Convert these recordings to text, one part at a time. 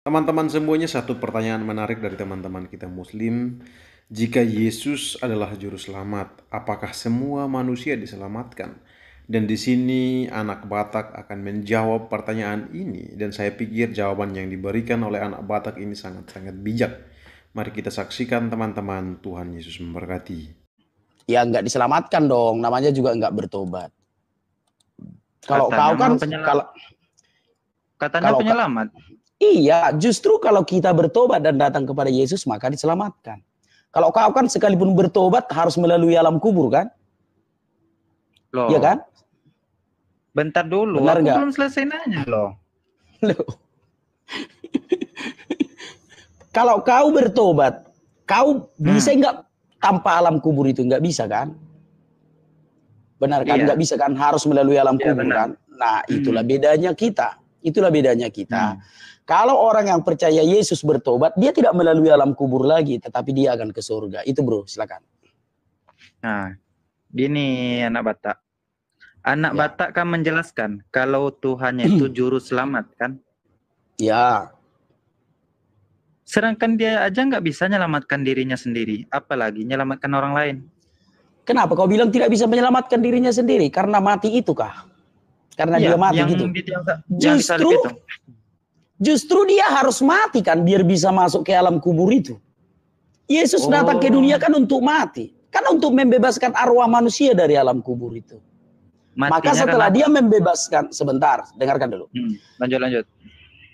Teman-teman semuanya, satu pertanyaan menarik dari teman-teman kita Muslim. Jika Yesus adalah juru selamat, apakah semua manusia diselamatkan? Dan di sini anak Batak akan menjawab pertanyaan ini, dan saya pikir jawaban yang diberikan oleh anak Batak ini sangat-sangat bijak. Mari kita saksikan teman-teman. Tuhan Yesus memberkati. Ya nggak diselamatkan dong, namanya juga nggak bertobat. Kalau Katanya kau kan katanya penyelamat. Iya, justru kalau kita bertobat dan datang kepada Yesus maka diselamatkan. Kalau kau kan sekalipun bertobat harus melalui alam kubur kan? Loh. Iya kan? Bentar dulu, Benar aku nggak? belum selesai nanya loh. Kalau kau bertobat, kau bisa nggak tanpa alam kubur itu? Nggak bisa kan? Benar kan? Iya. Nggak bisa kan? Harus melalui alam kubur benar. kan? Nah, itulah bedanya kita. Itulah bedanya kita. Kalau orang yang percaya Yesus bertobat, dia tidak melalui alam kubur lagi, tetapi dia akan ke surga. Itu bro, silakan. Nah, gini anak Batak. Anak Batak kan menjelaskan kalau Tuhannya itu juru selamat kan? Ya. Sedangkan dia aja nggak bisa menyelamatkan dirinya sendiri, apalagi menyelamatkan orang lain. Kenapa kau bilang tidak bisa menyelamatkan dirinya sendiri? Karena mati itu kah? Karena dia mati gitu. Justru dia harus mati kan biar bisa masuk ke alam kubur itu. Yesus datang ke dunia kan untuk mati. Kan untuk membebaskan arwah manusia dari alam kubur itu. Maka setelah dia membebaskan, sebentar, dengarkan dulu. Lanjut.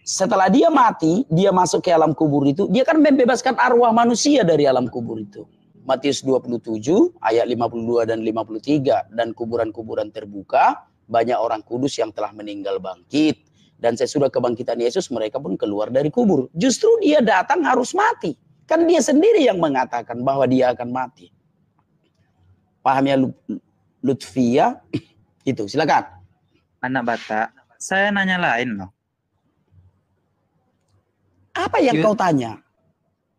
Setelah dia mati, dia masuk ke alam kubur itu, dia kan membebaskan arwah manusia dari alam kubur itu. Matius 27 ayat 52 dan 53, dan kuburan-kuburan terbuka, banyak orang kudus yang telah meninggal bangkit. Dan sesudah kebangkitan Yesus, mereka pun keluar dari kubur. Justru dia datang harus mati. Kan dia sendiri yang mengatakan bahwa dia akan mati. Paham ya Lutfia? Itu, silakan. Anak Batak, saya nanya lain loh. Apa yang kau tanya?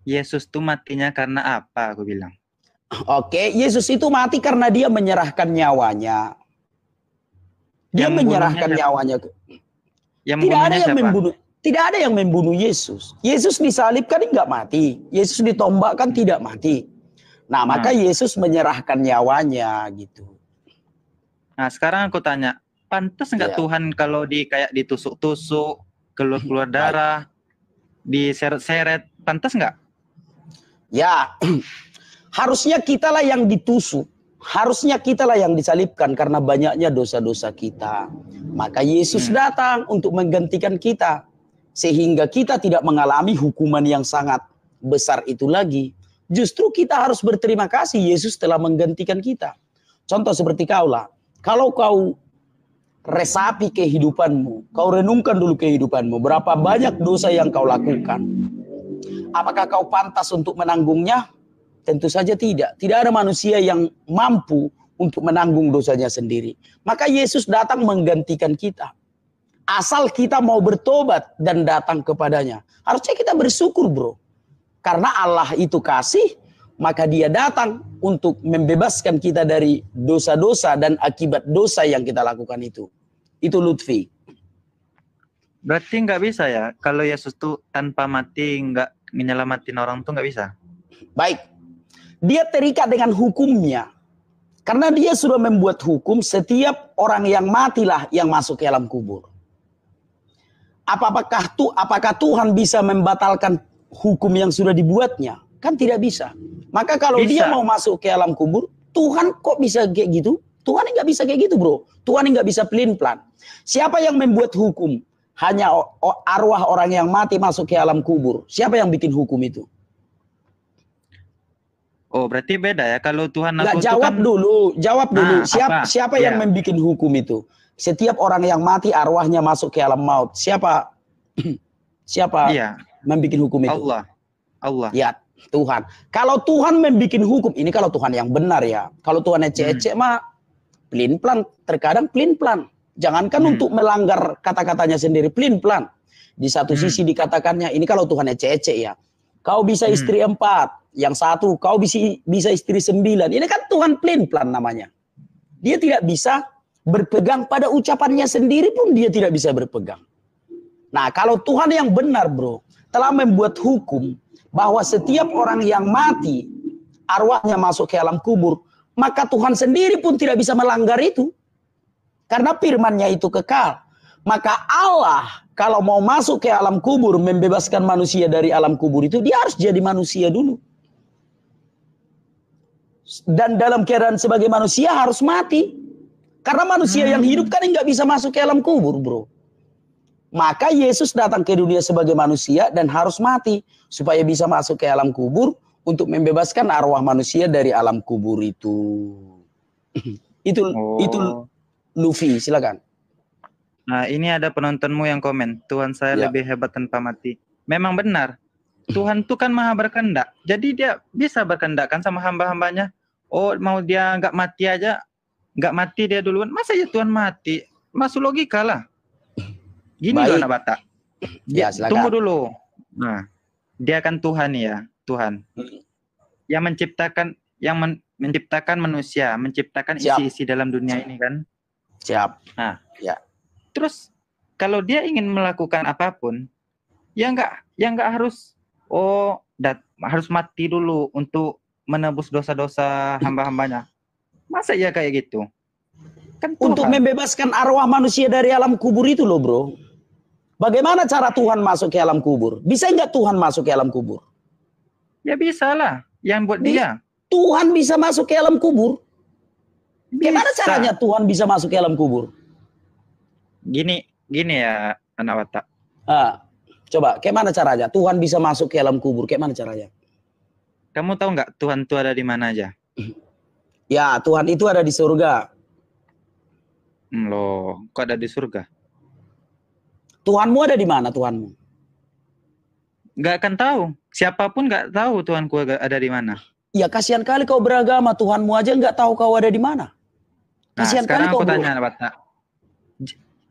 Yesus itu matinya karena apa, aku bilang. Oke, Yesus itu mati karena dia menyerahkan nyawanya. Dia menyerahkan nyawanya. Tidak ada yang membunuh Yesus. Yesus disalibkan enggak mati. Yesus ditombakkan tidak mati. Nah, maka Yesus menyerahkan nyawanya gitu. Nah, sekarang aku tanya, pantas enggak Tuhan kalau kayak ditusuk-tusuk, keluar darah, diseret-seret, pantas enggak? Ya, harusnya kitalah yang ditusuk. Harusnya kitalah yang disalibkan karena banyaknya dosa-dosa kita. Maka Yesus datang untuk menggantikan kita. Sehingga kita tidak mengalami hukuman yang sangat besar itu lagi. Justru kita harus berterima kasih Yesus telah menggantikan kita. Contoh seperti kau lah. Kalau kau resapi kehidupanmu, kau renungkan dulu kehidupanmu. Berapa banyak dosa yang kau lakukan. Apakah kau pantas untuk menanggungnya? Tentu saja tidak. Tidak ada manusia yang mampu untuk menanggung dosanya sendiri. Maka Yesus datang menggantikan kita. Asal kita mau bertobat dan datang kepadanya. Harusnya kita bersyukur bro. Karena Allah itu kasih, maka dia datang untuk membebaskan kita dari dosa-dosa dan akibat dosa yang kita lakukan itu. Itu Lutfi. Berarti nggak bisa ya, kalau Yesus tuh tanpa mati nggak menyelamatin orang tuh nggak bisa? Baik. Dia terikat dengan hukumnya. Karena dia sudah membuat hukum, setiap orang yang matilah yang masuk ke alam kubur. Apakah Tuhan bisa membatalkan hukum yang sudah dibuatnya? Kan tidak bisa. Maka kalau dia mau masuk ke alam kubur, Tuhan kok bisa kayak gitu? Tuhan nggak bisa kayak gitu bro. Tuhan nggak bisa pelin-pelan. Siapa yang membuat hukum? Hanya arwah orang yang mati masuk ke alam kubur. Siapa yang bikin hukum itu? Oh, berarti beda ya kalau Tuhan aku jawab dulu. Siapa yang membuat hukum itu? Setiap orang yang mati arwahnya masuk ke alam maut. Siapa membuat hukum itu? Allah. Ya, Tuhan. Kalau Tuhan membuat hukum, ini kalau Tuhan yang benar ya. Kalau Tuhan ecek-ecek mah pelin-pelan, terkadang pelin-pelan. Jangankan untuk melanggar kata-katanya sendiri, pelin-pelan. Di satu sisi dikatakannya, ini kalau Tuhan ecek-ecek ya. Kau bisa istri 4, yang satu kau bisa istri 9. Ini kan Tuhan pelin-pelan namanya. Dia tidak bisa berpegang pada ucapannya sendiri pun dia tidak bisa berpegang. Nah kalau Tuhan yang benar bro, telah membuat hukum bahwa setiap orang yang mati arwahnya masuk ke alam kubur, maka Tuhan sendiri pun tidak bisa melanggar itu. Karena firman-Nya itu kekal. Maka Allah kalau mau masuk ke alam kubur, membebaskan manusia dari alam kubur itu, dia harus jadi manusia dulu. Dan dalam keadaan sebagai manusia harus mati. Karena manusia yang hidup kan nggak bisa masuk ke alam kubur, bro. Maka Yesus datang ke dunia sebagai manusia dan harus mati supaya bisa masuk ke alam kubur untuk membebaskan arwah manusia dari alam kubur itu. Itu Luffy, silakan. Nah, ini ada penontonmu yang komen, Tuhan saya lebih hebat tanpa mati. Memang benar. Tuhan itu kan maha berkehendak. Jadi dia bisa berkehendak kan sama hamba-hambanya. Oh, mau dia nggak mati aja, nggak mati dia duluan. Masa ya Tuhan mati? Masuk logika lah. Gini loh anak Batak. Ya, tunggu dulu. Nah, dia kan Tuhan ya, Tuhan. Yang menciptakan manusia, menciptakan isi-isi dalam dunia ini kan. Siap. Nah, ya. Terus kalau dia ingin melakukan apapun, ya nggak harus harus mati dulu untuk menebus dosa-dosa hamba-hambanya. Masa ya kayak gitu? Kan untuk membebaskan arwah manusia dari alam kubur itu loh, bro. Bagaimana cara Tuhan masuk ke alam kubur? Bisa nggak Tuhan masuk ke alam kubur? Ya bisa lah. Yang buat dia. Tuhan bisa masuk ke alam kubur. Gimana Bisa. caranya Tuhan bisa masuk ke alam kubur? Gini ya anak Batak. Coba, gimana caranya Tuhan bisa masuk ke alam kubur? Gimana caranya? Kamu tahu nggak Tuhan itu ada di mana aja? Ya, Tuhan itu ada di surga. Loh, kok ada di surga? Tuhanmu ada di mana Tuhanmu? Nggak akan tahu. Siapapun nggak tahu Tuhanku ada di mana. Ya, kasihan kali kau beragama, Tuhanmu aja nggak tahu kau ada di mana. Kasihan kali kau. Sekarang aku tanya Batak.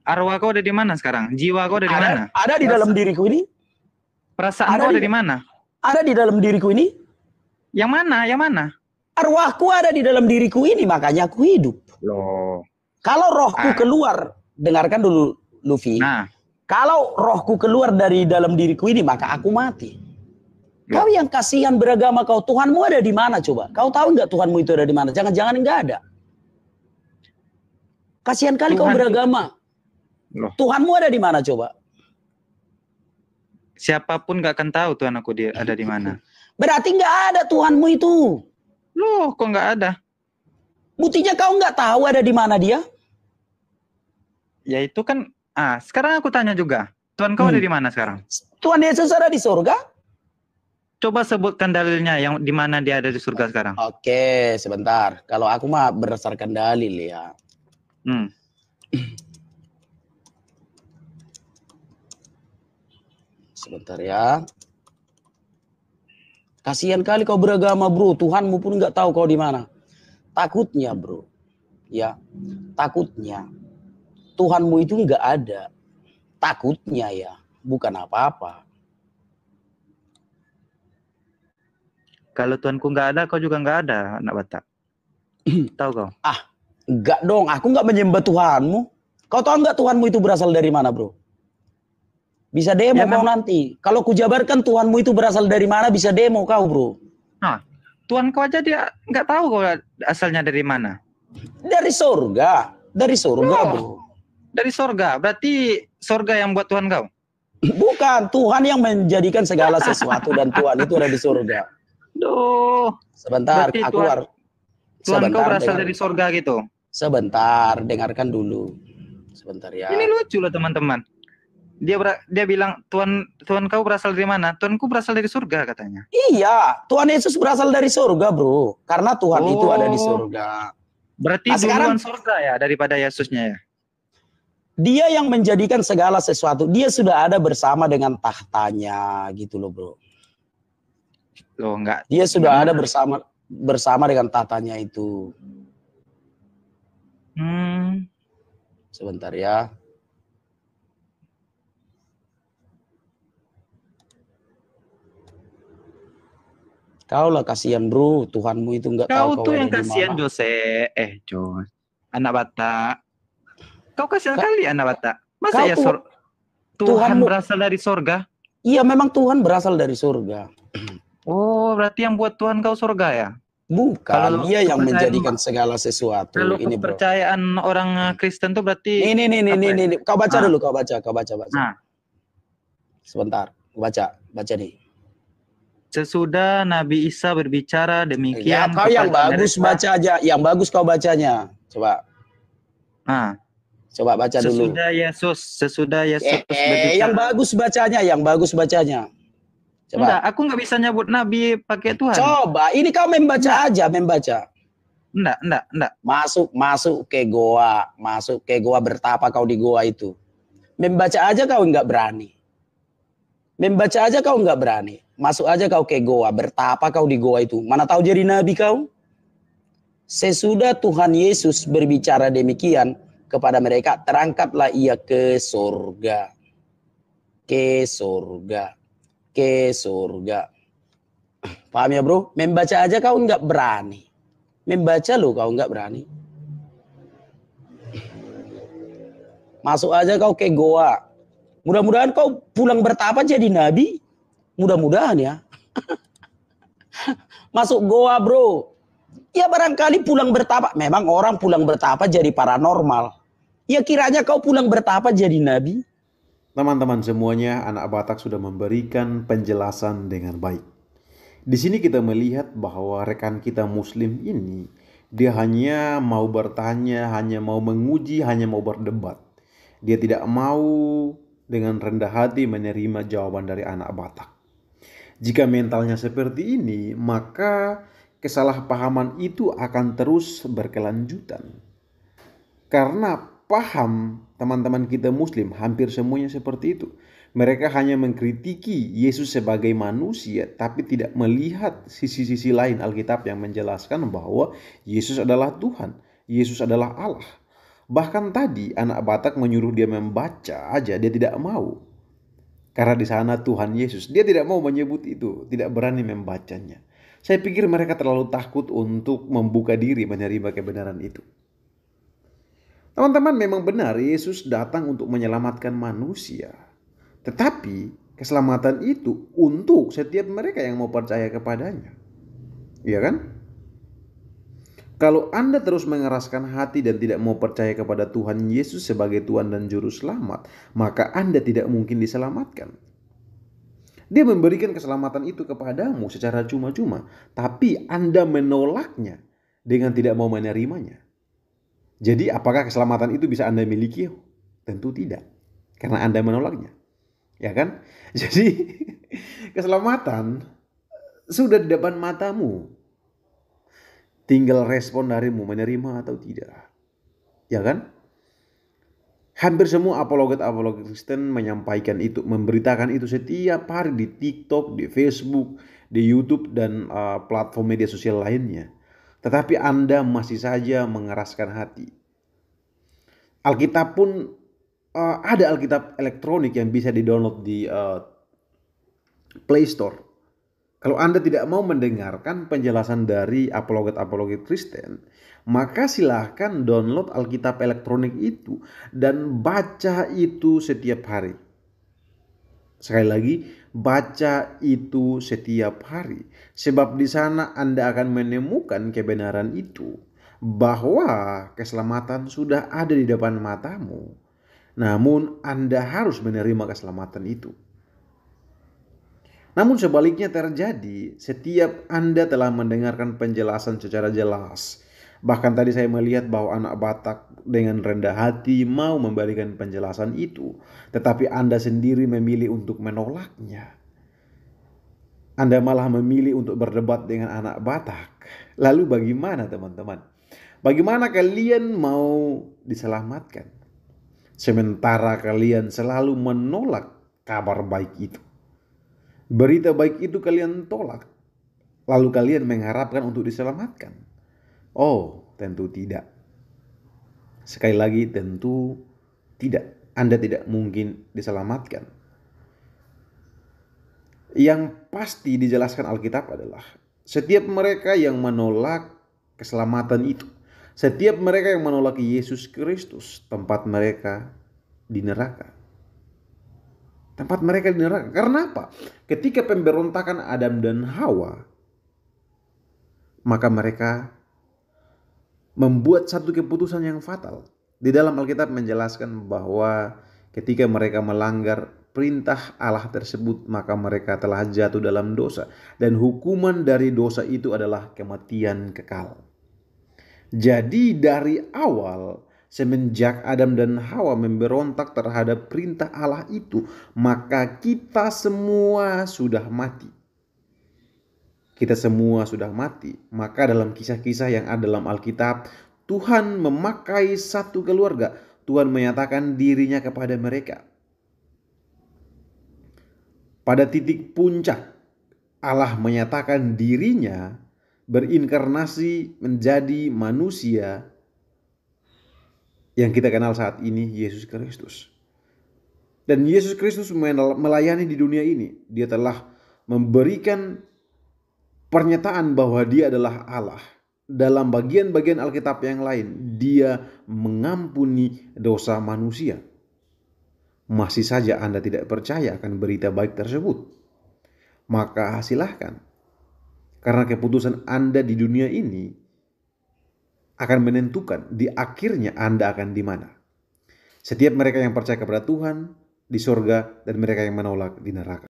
Arwah kau ada di mana sekarang? Jiwa kau ada di mana? Ada di dalam diriku ini. Perasaan kau ada di mana? Ada di dalam diriku ini. Yang mana? Yang mana? Arwahku ada di dalam diriku ini, makanya aku hidup. Loh. Kalau rohku keluar, dengarkan dulu Luffy. Kalau rohku keluar dari dalam diriku ini, maka aku mati. Kau yang kasihan beragama kau, Tuhanmu ada di mana coba? Kau tahu nggak Tuhanmu itu ada di mana? Jangan-jangan nggak ada. Kasihan kali kau beragama. Loh. Tuhanmu ada di mana coba? Siapapun nggak akan tahu Tuhan aku ada di mana. Berarti nggak ada Tuhanmu itu. Loh, kok nggak ada? Buktinya kau nggak tahu ada di mana dia? Ya itu kan. Sekarang aku tanya juga. Tuhan kau ada di mana sekarang? Tuhan Yesus ada di surga. Coba sebutkan dalilnya yang di mana dia ada di surga sekarang. Oke, sebentar. Kalau aku mah berdasarkan dalil ya. Sebentar ya. Kasihan kali kau beragama, bro. Tuhanmu pun nggak tahu kau di mana. Takutnya, bro. Ya, takutnya. Tuhanmu itu nggak ada. Takutnya ya, bukan apa-apa. Kalau Tuhanku nggak ada, kau juga nggak ada, anak Batak. Tahu kau? Enggak dong. Aku nggak menyembah Tuhanmu. Kau tahu nggak Tuhanmu itu berasal dari mana, bro? Bisa demo kau nanti. Kalau kujabarkan Tuhanmu itu berasal dari mana, bisa demo kau, bro. Tuhan kau aja dia nggak tahu kau asalnya dari mana. Dari surga. Dari surga, bro. Dari surga. Berarti surga yang buat Tuhan kau? Bukan. Tuhan yang menjadikan segala sesuatu dan Tuhan itu ada di surga. Duh. Sebentar, berarti aku Tuhan kau berasal dari surga gitu. Sebentar, dengarkan dulu. Sebentar ya. Ini lucu loh teman-teman. Dia bilang Tuhan kau berasal dari mana? Tuhanku berasal dari surga katanya. Iya, Tuhan Yesus berasal dari surga, bro. Karena Tuhan itu ada di surga. Berarti duluan surga ya daripada Yesusnya ya. Dia yang menjadikan segala sesuatu. Dia sudah ada bersama dengan tahtanya gitu loh, bro. Loh, enggak. Dia sudah ada bersama dengan tahtanya itu. Sebentar ya. Kau lah kasihan, bro. Tuhanmu itu enggak tahu kau tuh yang kasihan, Jose. Jos. Anak Batak. Kau kasihan kali anak Batak. Masa ya Tuhan berasal dari surga? Iya, memang Tuhan berasal dari surga. Oh, berarti yang buat Tuhan kau surga ya? Bukan, Kalau dia yang kepercayaan menjadikan segala sesuatu. kalau Ini bro. kepercayaan orang Kristen tuh berarti apa ya? Nih. Kau baca Nah, dulu, kau baca. nah, Sebentar, baca nih. sesudah Nabi Isa berbicara Ya, demikian kau yang kepada bagus mereka. baca aja, yang bagus kau bacanya. Nah, Coba baca dulu. sesudah Yesus berbicara. Yang bagus bacanya. Enggak, Coba. aku nggak bisa nyebut Nabi pakai Tuhan. Coba, ini kau membaca Enggak, aja, membaca. enggak. Masuk ke goa bertapa kau di goa itu. Membaca aja kau nggak berani. Masuk aja kau ke goa, bertapa kau di goa itu. Mana tahu jadi nabi kau? Sesudah Tuhan Yesus berbicara demikian kepada mereka, terangkatlah ia ke surga. Ke surga. Paham ya bro? Membaca aja kau nggak berani. Membaca lo kau nggak berani. Masuk aja kau ke goa. Mudah-mudahan kau pulang bertapa jadi nabi. Mudah-mudahan ya. Masuk goa bro. Ya barangkali pulang bertapa. Memang orang pulang bertapa jadi paranormal. Ya kiranya kau pulang bertapa jadi nabi. Teman-teman semuanya, anak Batak sudah memberikan penjelasan dengan baik. Di sini kita melihat bahwa rekan kita Muslim ini, dia hanya mau bertanya, hanya mau menguji, hanya mau berdebat. Dia tidak mau dengan rendah hati menerima jawaban dari anak Batak. Jika mentalnya seperti ini, maka kesalahpahaman itu akan terus berkelanjutan. Karena paham teman-teman kita Muslim hampir semuanya seperti itu. Mereka hanya mengkritiki Yesus sebagai manusia, tapi tidak melihat sisi-sisi lain Alkitab yang menjelaskan bahwa Yesus adalah Tuhan, Yesus adalah Allah. Bahkan tadi anak Batak menyuruh dia membaca aja, dia tidak mau. Karena di sana Tuhan Yesus, dia tidak mau menyebut itu, tidak berani membacanya. Saya pikir mereka terlalu takut untuk membuka diri menerima kebenaran itu. Teman-teman, memang benar Yesus datang untuk menyelamatkan manusia. Tetapi keselamatan itu untuk setiap mereka yang mau percaya kepadanya. Iya kan? Kalau Anda terus mengeraskan hati dan tidak mau percaya kepada Tuhan Yesus sebagai Tuhan dan Juru Selamat, maka Anda tidak mungkin diselamatkan. Dia memberikan keselamatan itu kepadamu secara cuma-cuma, tapi Anda menolaknya dengan tidak mau menerimanya. Jadi apakah keselamatan itu bisa Anda miliki? Tentu tidak, karena Anda menolaknya. Ya kan? Jadi keselamatan sudah di depan matamu. Tinggal respon darimu menerima atau tidak. Ya kan? Hampir semua apologet-apologet Kristen menyampaikan itu, memberitakan itu setiap hari di TikTok, di Facebook, di YouTube, dan platform media sosial lainnya. Tetapi Anda masih saja mengeraskan hati. Alkitab pun ada Alkitab elektronik yang bisa di-download di Play Store. Kalau Anda tidak mau mendengarkan penjelasan dari apologet-apologet Kristen, maka silahkan download Alkitab elektronik itu dan baca itu setiap hari. Sekali lagi, baca itu setiap hari. Sebab di sana Anda akan menemukan kebenaran itu, bahwa keselamatan sudah ada di depan matamu. Namun Anda harus menerima keselamatan itu. Namun sebaliknya terjadi, setiap Anda telah mendengarkan penjelasan secara jelas. Bahkan tadi saya melihat bahwa anak Batak dengan rendah hati mau memberikan penjelasan itu. Tetapi Anda sendiri memilih untuk menolaknya. Anda malah memilih untuk berdebat dengan anak Batak. Lalu bagaimana teman-teman? Bagaimana kalian mau diselamatkan? Sementara kalian selalu menolak kabar baik itu. Berita baik itu kalian tolak. Lalu kalian mengharapkan untuk diselamatkan? Oh, tentu tidak. Sekali lagi, tentu tidak. Anda tidak mungkin diselamatkan. Yang pasti dijelaskan Alkitab adalah setiap mereka yang menolak keselamatan itu, setiap mereka yang menolak Yesus Kristus, tempat mereka di neraka. Tempat mereka di neraka. Karena apa? Ketika pemberontakan Adam dan Hawa, maka mereka membuat satu keputusan yang fatal. Di dalam Alkitab menjelaskan bahwa ketika mereka melanggar perintah Allah tersebut, maka mereka telah jatuh dalam dosa. Dan hukuman dari dosa itu adalah kematian kekal. Jadi dari awal, semenjak Adam dan Hawa memberontak terhadap perintah Allah itu, maka kita semua sudah mati. Kita semua sudah mati. Maka dalam kisah-kisah yang ada dalam Alkitab, Tuhan memakai satu keluarga. Tuhan menyatakan dirinya kepada mereka. Pada titik puncak, Allah menyatakan dirinya berinkarnasi menjadi manusia yang kita kenal saat ini, Yesus Kristus. Dan Yesus Kristus melayani di dunia ini. Dia telah memberikan pernyataan bahwa dia adalah Allah. Dalam bagian-bagian Alkitab yang lain, dia mengampuni dosa manusia. Masih saja Anda tidak percaya akan berita baik tersebut, maka silahkan. Karena keputusan Anda di dunia ini akan menentukan di akhirnya Anda akan di mana. Setiap mereka yang percaya kepada Tuhan di surga, dan mereka yang menolak di neraka.